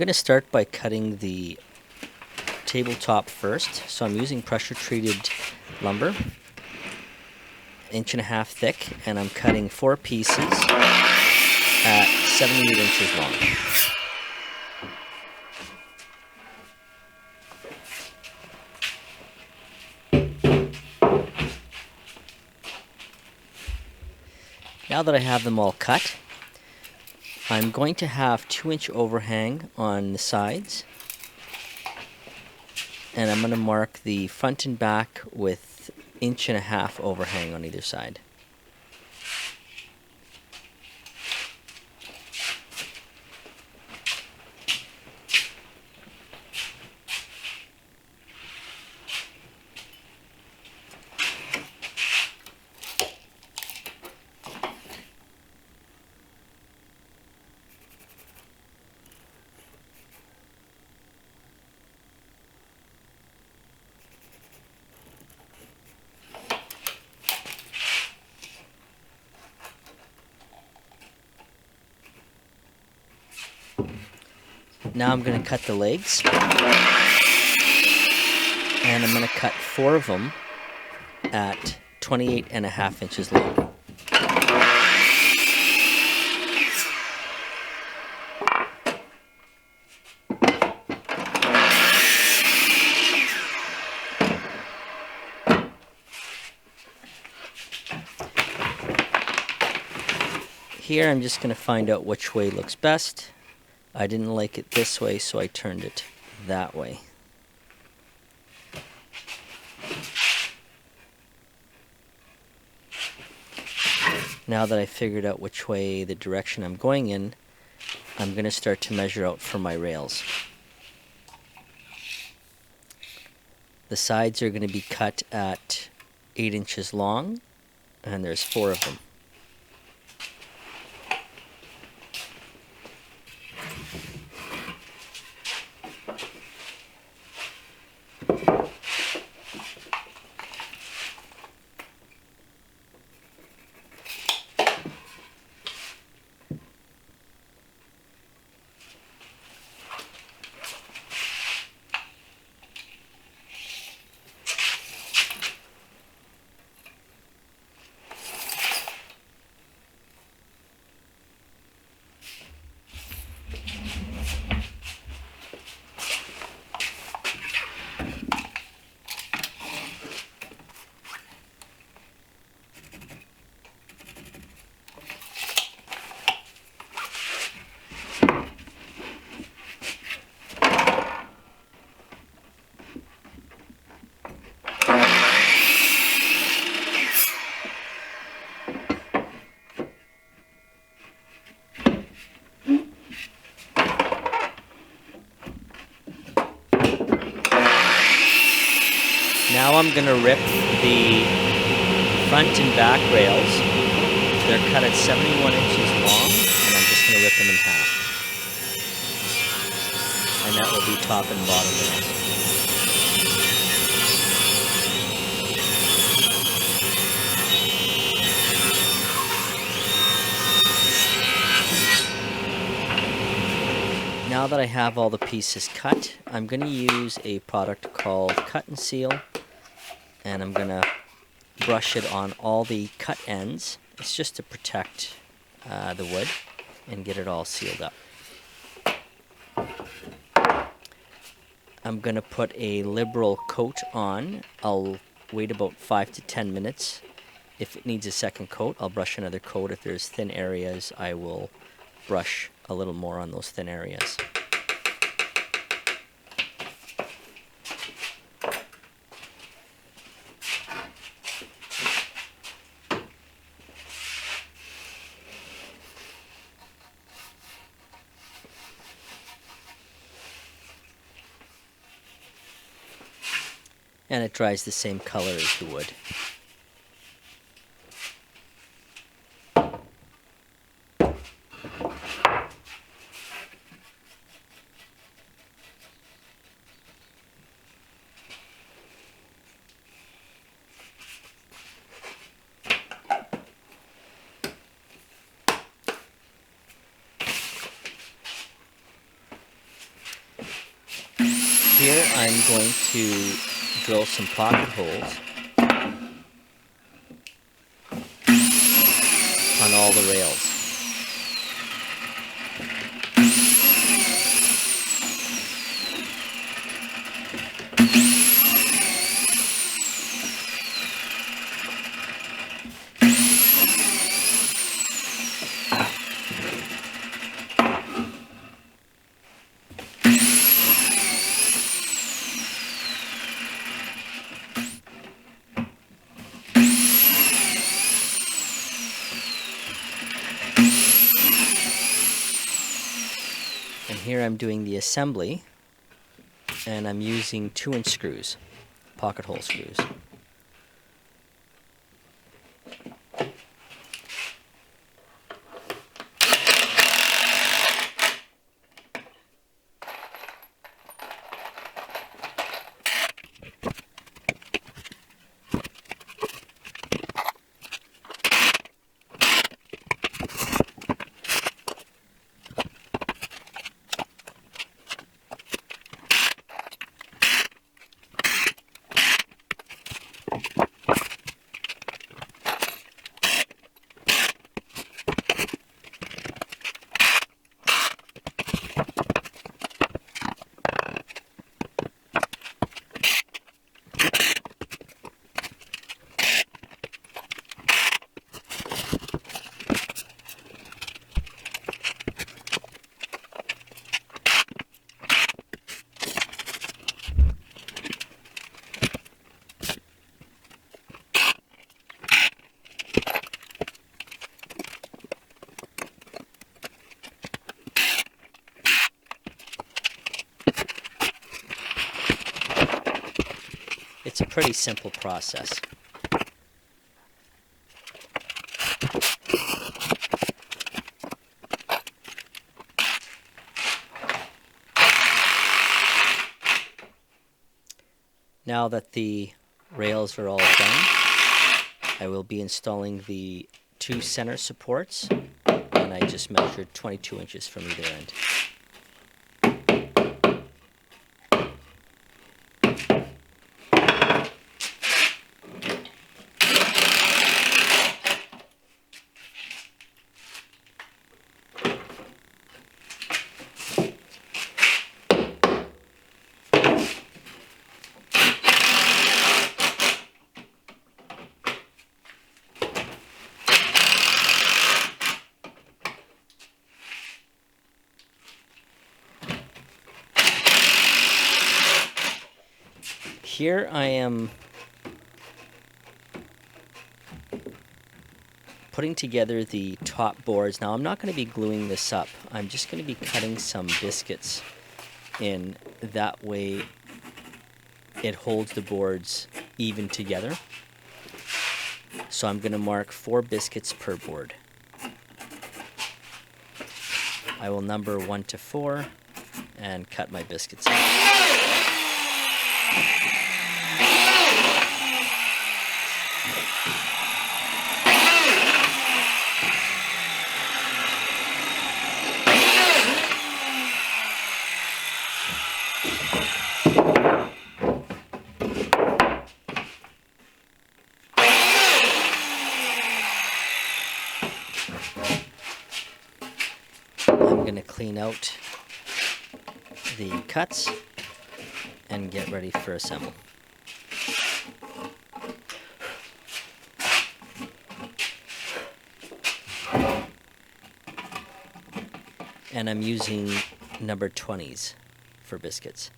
going to start by cutting the tabletop first. So I'm using pressure treated lumber, 1.5 inches thick, and I'm cutting 4 pieces at 78 inches long. Now that I have them all cut, I'm going to have 2-inch overhang on the sides, and I'm going to mark the front and back with 1.5 inch overhang on either side. Now I'm going to cut the legs, and I'm going to cut 4 of them at 28.5 inches long. Here I'm just going to find out which way looks best. I didn't like it this way, so I turned it that way. Now that I figured out which way, the direction I'm going in, I'm going to start to measure out for my rails. The sides are going to be cut at 8 inches long, and there's 4 of them. Now I'm going to rip the front and back rails. They're cut at 71 inches long, and I'm just going to rip them in half. And that will be top and bottom rails. Now that I have all the pieces cut, I'm going to use a product called Cut and Seal, and I'm going to brush it on all the cut ends. It's just to protect the wood and get it all sealed up. I'm going to put a liberal coat on. I'll wait about 5 to 10 minutes. If it needs a second coat, I'll brush another coat. If there's thin areas, I will brush a little more on those thin areas. And it dries the same color as the wood. Here I'm going to drill some pocket holes on all the rails. And here I'm doing the assembly, and I'm using 2-inch screws, pocket hole screws. It's a pretty simple process. Now that the rails are all done, I will be installing the 2 center supports, and I just measured 22 inches from either end. Here I am putting together the top boards. Now I'm not going to be gluing this up. I'm just going to be cutting some biscuits in. That way it holds the boards even together. So I'm going to mark 4 biscuits per board. I will number 1 to 4 and cut my biscuits out. I'm going to clean out the cuts and get ready for assembly. And I'm using number 20s for biscuits.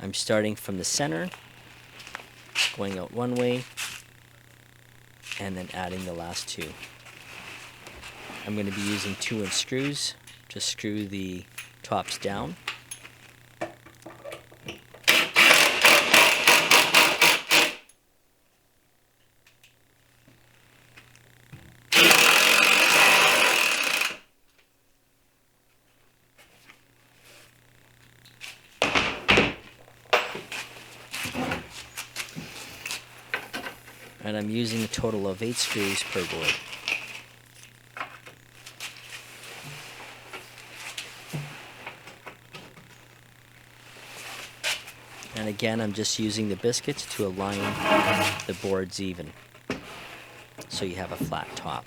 I'm starting from the center, going out one way, and then adding the last 2. I'm going to be using 2-inch screws to screw the tops down. And I'm using a total of 8 screws per board. And again, I'm just using the biscuits to align the boards even, so you have a flat top.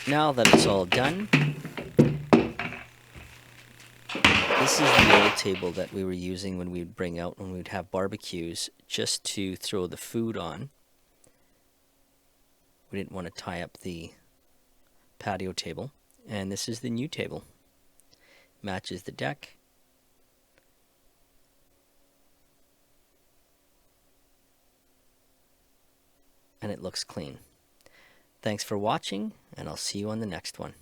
Now that it's all done, this is the old table that we were using when we'd bring out when we'd have barbecues just to throw the food on. We didn't want to tie up the patio table. And this is the new table. Matches the deck. And it looks clean. Thanks for watching, and I'll see you on the next one.